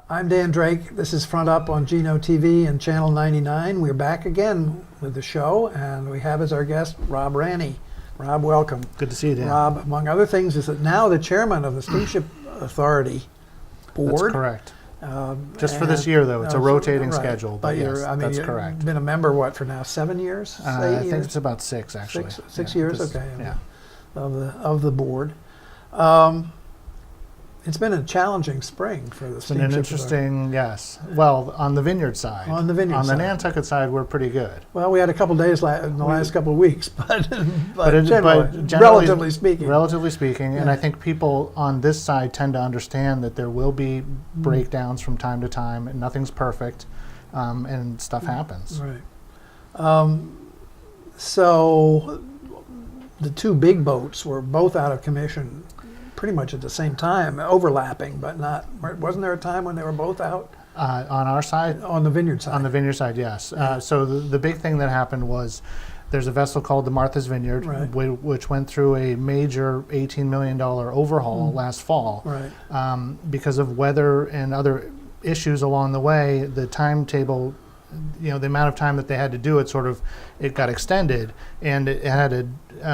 I'm Dan Drake. This is Front Up on Geno TV and Channel 99. We're back again with the show, and we have as our guest Rob Ranney. Rob, welcome. Good to see you, Dan. Rob, among other things, is that now the chairman of the Steamship Authority Board. That's correct. Just for this year, though. It's a rotating schedule, but yes, that's correct. You've been a member, what, for now 7 years? I think it's about 6, actually. Six years, okay. Yeah. Of the board. It's been a challenging spring for the Steamship It's been an interesting, yes. Well, on the vineyard side. On the vineyard side. On the Nantucket side, we're pretty good. Well, we had a couple days in the last couple of weeks, but generally, relatively speaking, yeah. And I think people on this side tend to understand that there will be breakdowns from time to time, and nothing's perfect, and stuff happens. Right. So the two big boats were both out of commission pretty much at the same time, overlapping, but not. Wasn't there a time when they were both out? On our side? On the vineyard side. On the vineyard side, yes. Yeah. So the big thing that happened was there's a vessel called the Martha's Vineyard, right. which went through a major $18 million overhaul last fall. Right. Because of weather and other issues along the way, the timetable, the amount of time that they had to do it it got extended, and it had a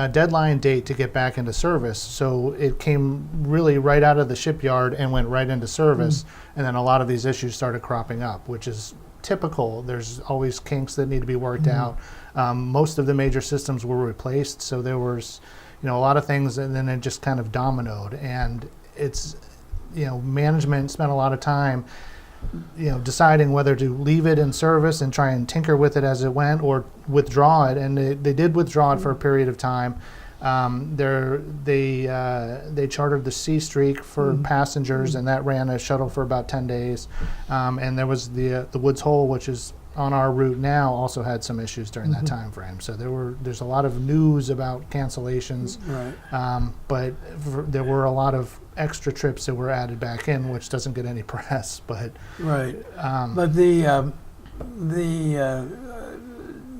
deadline date to get back into service. So it came really right out of the shipyard and went right into service. And then a lot of these issues started cropping up, which is typical. There's always kinks that need to be worked out. Most of the major systems were replaced, so there was, a lot of things, and then it just kind of dominoed. And it's, management spent a lot of time deciding whether to leave it in service and try and tinker with it as it went, or withdraw it, and they did withdraw it for a period of time. They chartered the Sea Streak for passengers, and that ran a shuttle for about 10 days. And there was the Woods Hole, which is on our route now, also had some issues during that time frame. So there's a lot of news about cancellations, right. But there were a lot of extra trips that were added back in, which doesn't get any press. But right. But the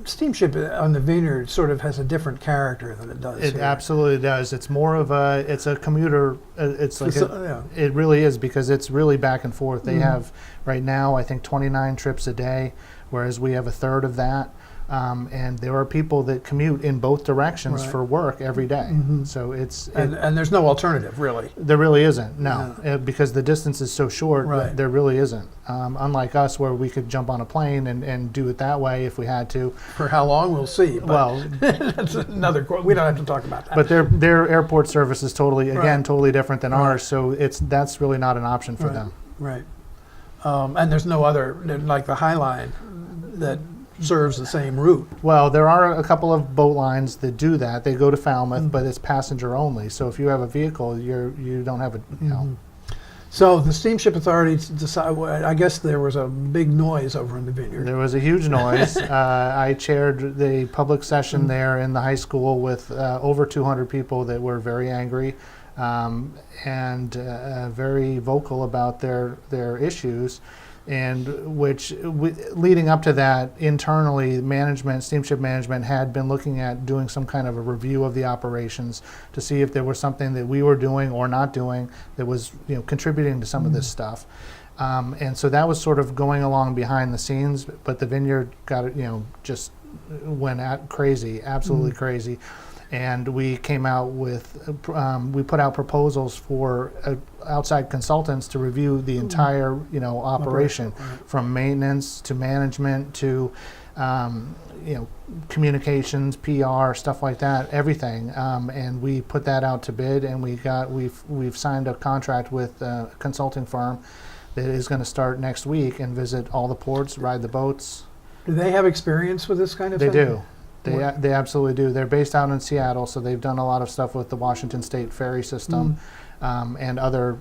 steamship on the Vineyard sort of has a different character than it does It here. absolutely does. It's more of it's a commuter. It really is, because it's really back and forth. They have right now, I think, 29 trips a day, whereas we have a third of that. And there are people that commute in both directions for work every day. So and there's no alternative, really. There really isn't, no. Because the distance is so short, right. There really isn't. Unlike us, where we could jump on a plane and do it that way if we had to. For how long, we'll see. Well, that's another question. We don't have to talk about that. But their airport service is totally different than ours, so that's really not an option for them. Right. And there's no other, like the High Line, that serves the same route. Well, there are a couple of boat lines that do that. They go to Falmouth, but it's passenger only. So if you have a vehicle, you don't have a. So the Steamship Authority decided. I guess there was a big noise over in the Vineyard. There was a huge noise. I chaired the public session there in the high school with over 200 people that were very angry and very vocal about their issues. And leading up to that, internally, steamship management had been looking at doing some kind of a review of the operations to see if there was something that we were doing or not doing that was, contributing to some of this stuff. And so that was sort of going along behind the scenes, but the Vineyard got it, just went crazy, absolutely crazy. And we came out with, we put out proposals for outside consultants to review the entire, operation, from maintenance to management to, communications, PR, stuff like that, everything. And we put that out to bid, and we've signed a contract with a consulting firm that is going to start next week and visit all the ports, ride the boats. Do they have experience with this kind of thing? They do. They absolutely do. They're based out in Seattle, so they've done a lot of stuff with the Washington State ferry system and other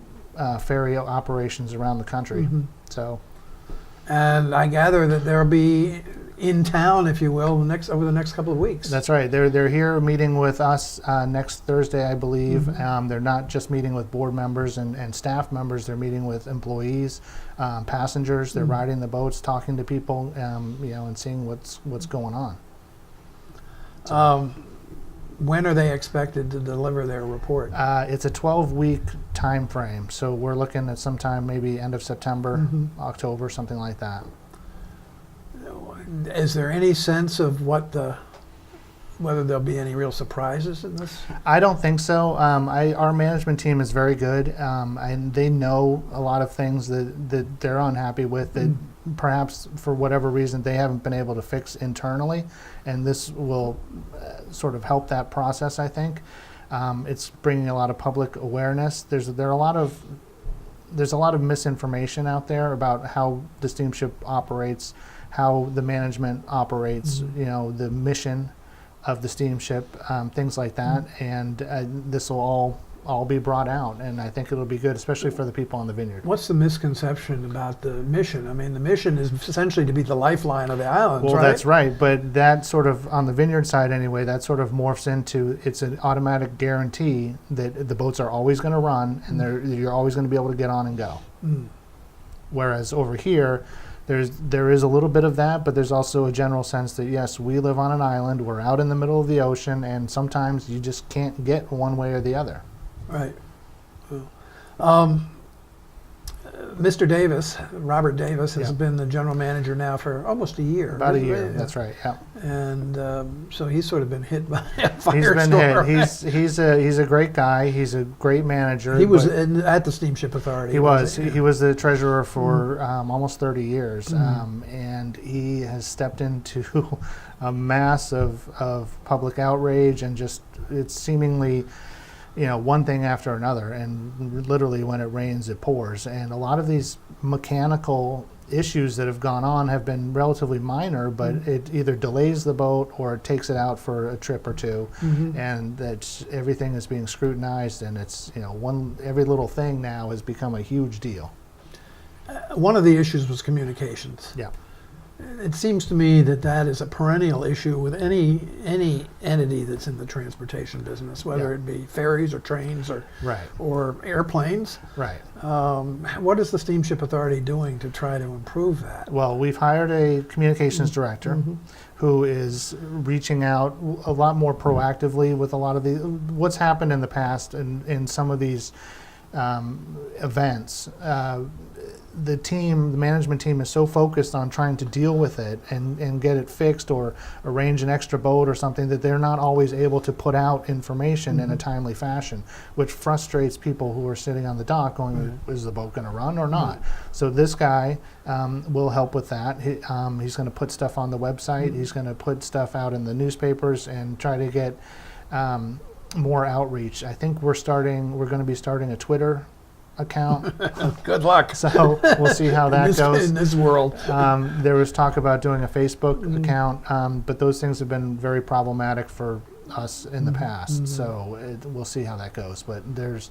ferry operations around the country. So, and I gather that they'll be in town, if you will, over the next couple of weeks. That's right. They're here meeting with us next Thursday, I believe. They're not just meeting with board members and staff members. They're meeting with employees, passengers. They're riding the boats, talking to people, and seeing what's going on. When are they expected to deliver their report? It's a 12-week time frame, so we're looking at sometime maybe end of September, October, something like that. Is there any sense of whether there'll be any real surprises in this? I don't think so. Our management team is very good, and they know a lot of things that they're unhappy with that perhaps for whatever reason they haven't been able to fix internally, and this will sort of help that process, I think. It's bringing a lot of public awareness. There's a lot of misinformation out there about how the steamship operates, how the management operates, you know, the mission of the steamship, things like that, and this will all be brought out, and I think it'll be good, especially for the people on the vineyard. What's the misconception about the mission? I mean, the mission is essentially to be the lifeline of the islands, Well, right? that's right, but that sort of, on the vineyard side anyway, that sort of morphs into, it's an automatic guarantee that the boats are always going to run, and you're always going to be able to get on and go. Whereas over here, there is a little bit of that, but there's also a general sense that, yes, we live on an island, we're out in the middle of the ocean, and sometimes you just can't get one way or the other. Right. Mr. Davis, Robert Davis, has been the general manager now for almost a year. About a year, that's right, yeah. And so he's sort of been hit by a He's firestorm. been hit. He's a great guy. He's a great manager. He was but at the Steamship Authority. He was. Yeah. He was the treasurer for almost 30 years, and he has stepped into a mass of public outrage, and just it's seemingly, you know, one thing after another, and literally when it rains, it pours. And a lot of these mechanical issues that have gone on have been relatively minor, but it either delays the boat or it takes it out for a trip or two, and that's everything is being scrutinized, and it's, you know, every little thing now has become a huge deal. One of the issues was communications. Yeah. It seems to me that is a perennial issue with any entity that's in the transportation business, whether it be ferries or trains or airplanes. Right. What is the Steamship Authority doing to try to improve that? Well, we've hired a communications director who is reaching out a lot more proactively with a lot of what's happened in the past in some of these events. The management team is so focused on trying to deal with it and get it fixed or arrange an extra boat or something that they're not always able to put out information in a timely fashion, which frustrates people who are sitting on the dock going, is the boat going to run or not? So this guy will help with that. He's going to put stuff on the website. He's going to put stuff out in the newspapers and try to get more outreach. I think we're going to be starting a Twitter account. Good luck. So we'll see how that goes. In this world. There was talk about doing a Facebook account, but those things have been very problematic for us in the past. So we'll see how that goes. But there's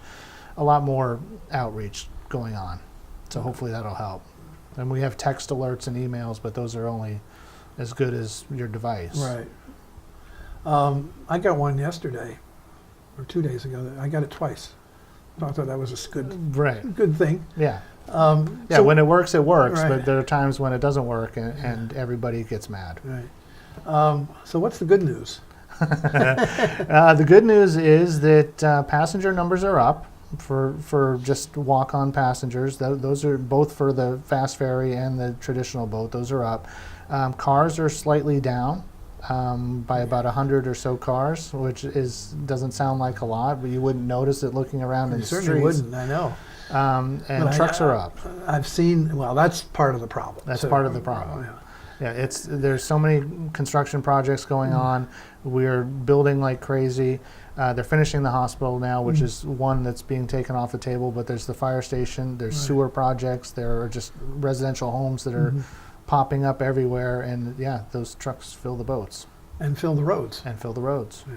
a lot more outreach going on. So hopefully that'll help. And we have text alerts and emails, but those are only as good as your device. Right. I got one yesterday, or 2 days ago. I got it twice. I thought that was a good thing. Yeah. So when it works, it works. Right. But there are times when it doesn't work, and everybody gets mad. Right. So what's the good news? The good news is that passenger numbers are up for just walk-on passengers. Those are both for the fast ferry and the traditional boat. Those are up. Cars are slightly down. By about 100 or so cars, which doesn't sound like a lot, but you wouldn't notice it looking around in the streets. You certainly wouldn't, I know. And trucks are up. I've seen, well, that's part of the problem. That's part of the problem. Yeah, there's so many construction projects going on. We're building like crazy. They're finishing the hospital now, which is one that's being taken off the table, but there's the fire station, there's sewer projects, there are just residential homes that are popping up everywhere, and those trucks fill the boats. And fill the roads. Yeah.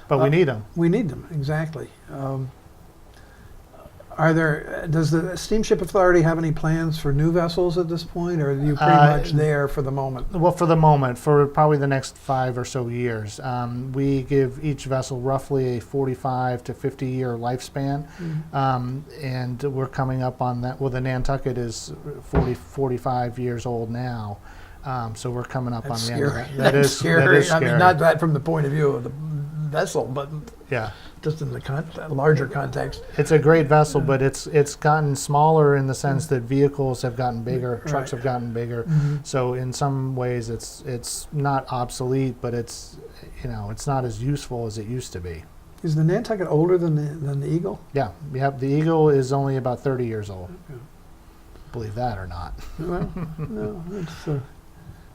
But we need them. We need them, exactly. Does the Steamship Authority have any plans for new vessels at this point, or are you pretty much there for the moment? Well, for the moment, for probably the next 5 or so years, we give each vessel roughly a 45 to 50 year lifespan, and we're coming up on that. Well, the Nantucket is 45 years old now, so we're coming up on the end of that. That is scary. That is scary. I mean, not that from the point of view of the vessel, but Yeah. just in the larger context. It's a great vessel, but it's gotten smaller in the sense that vehicles have gotten bigger, trucks have gotten bigger. So in some ways, it's not obsolete, but it's not as useful as it used to be. Is the Nantucket older than the Eagle? Yeah, the Eagle is only about 30 years old. Okay. Believe that or not. Well, no, it's.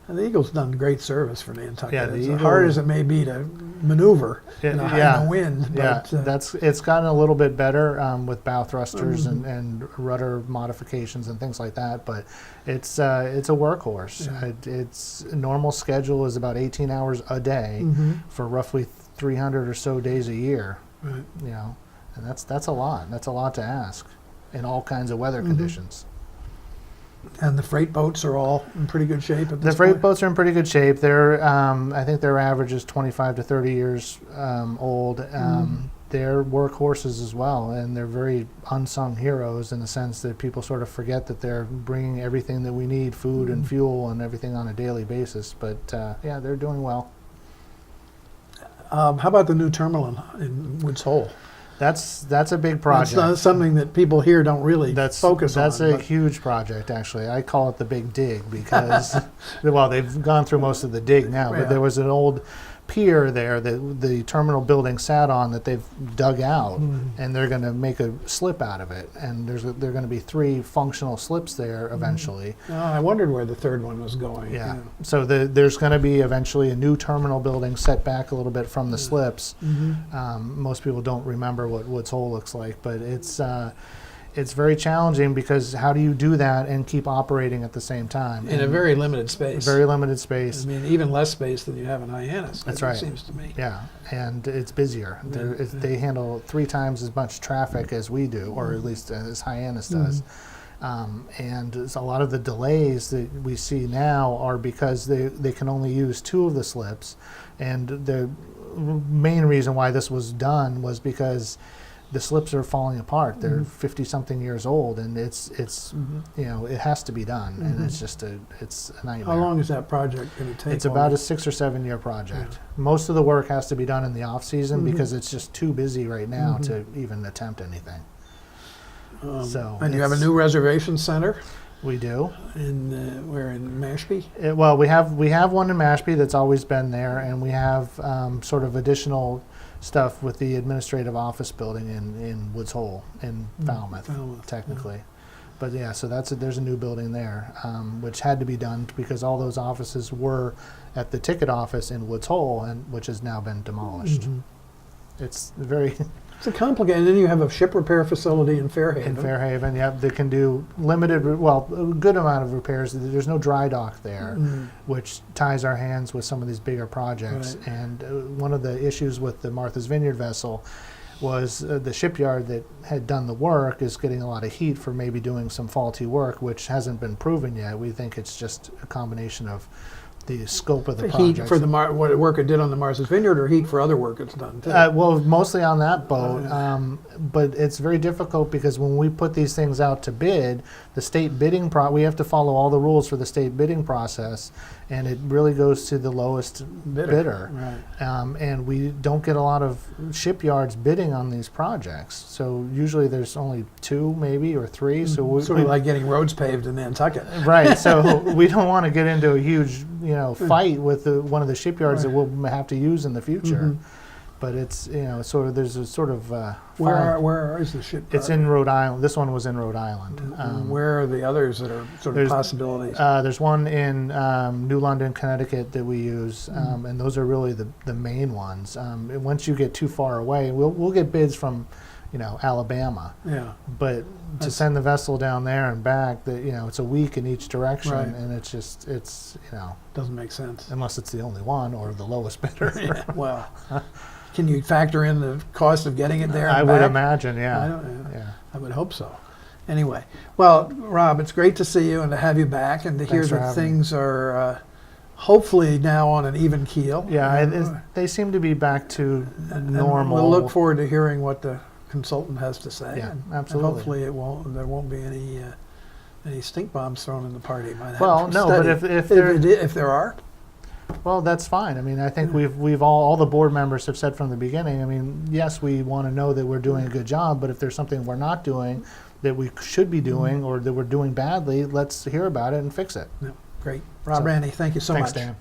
And the Eagle's done great service for Nantucket. Yeah, as hard as it may be to maneuver in a wind. Yeah, But, it's gotten a little bit better with bow thrusters and rudder modifications and things like that. But it's a workhorse. Yeah. Its normal schedule is about 18 hours a day for roughly 300 or so days a year. Right. And that's a lot. That's a lot to ask in all kinds of weather conditions. And the freight boats are all in pretty good shape at this The freight point? boats are in pretty good shape. They're, I think their average is 25 to 30 years old. They're workhorses as well, and they're very unsung heroes in the sense that people sort of forget that they're bringing everything that we need, food and fuel and everything on a daily basis. But yeah, they're doing well. How about the new terminal in Woods Hole? That's a big project. That's something that people here don't really focus on. That's a huge project, actually. I call it the Big Dig because, well, they've gone through most of the dig now, but there was an old pier there that the terminal building sat on that they've dug out, and they're going to make a slip out of it. And there are going to be 3 functional slips there eventually. I wondered where the third one was going. Yeah. So there's going to be eventually a new terminal building set back a little bit from the slips. Most people don't remember what Woods Hole looks like, but it's very challenging because how do you do that and keep operating at the same time? In a very limited space. Very limited space. I mean, even less space than you have in Hyannis. That's right. It seems to me. Yeah, and it's busier. They handle 3 times as much traffic as we do, or at least as Hyannis does. And a lot of the delays that we see now are because they can only use 2 of the slips. And the main reason why this was done was because the slips are falling apart. They're 50-something years old, and it's it has to be done, and it's a nightmare. How long is that project going to take? It's about a 6 or 7 year project. Most of the work has to be done in the off season because it's just too busy right now to even attempt anything. And you have a new reservation center? We do. We're in Mashpee? Well, we have one in Mashpee that's always been there, and we have sort of additional stuff with the administrative office building in Woods Hole in Falmouth, technically. But yeah, so there's a new building there, which had to be done because all those offices were at the ticket office in Woods Hole, and which has now been demolished. It's very It's a complicated. And then you have a ship repair facility in Fairhaven. in Fairhaven. Yep, they can do a good amount of repairs. There's no dry dock there, which ties our hands with some of these bigger projects. Right. And one of the issues with the Martha's Vineyard vessel was the shipyard that had done the work is getting a lot of heat for maybe doing some faulty work, which hasn't been proven yet. We think it's just a combination of the scope of the project. Heat for what work it did on the Martha's Vineyard, or heat for other work it's done too? Well, mostly on that boat, but it's very difficult because when we put these things out to bid, the state bidding we have to follow all the rules for the state bidding process, and it really goes to the lowest bidder. Right. And we don't get a lot of shipyards bidding on these projects. So usually there's only 2 maybe or 3. So we Sort of like getting roads paved in Nantucket. Right. So we don't want to get into a huge fight with one of the shipyards that we'll have to use in the future. But it's sort of there's a sort of where is the ship? It's in Rhode Island. This one was in Rhode Island. Where are the others that are sort of possibilities? There's one in New London, Connecticut that we use, and those are really the main ones. And once you get too far away, we'll get bids from Alabama. Yeah. But to send the vessel down there and back, it's a week in each direction, Right. and it's Doesn't make sense. unless it's the only one or the lowest bidder. Yeah, well, can you factor in the cost of getting it there? And I would back? imagine, I yeah. don't, Yeah. I would hope so. Anyway, well, Rob, it's great to see you and to have you back and to hear Thanks for that having me. things are hopefully now on an even keel. Yeah, they seem to be back to And normal. we'll look forward to hearing what the consultant has to say. Yeah, and absolutely. hopefully there won't be any stink bombs thrown in the party by that Well, no, study. but if if there are, Well, that's fine. I mean, I think we've all the board members have said from the beginning. I mean, yes, we want to know that we're doing a good job, but if there's something we're not doing that we should be doing or that we're doing badly, let's hear about it and fix it. Great. Rob Ranney, thank you so Thanks, much. Dan.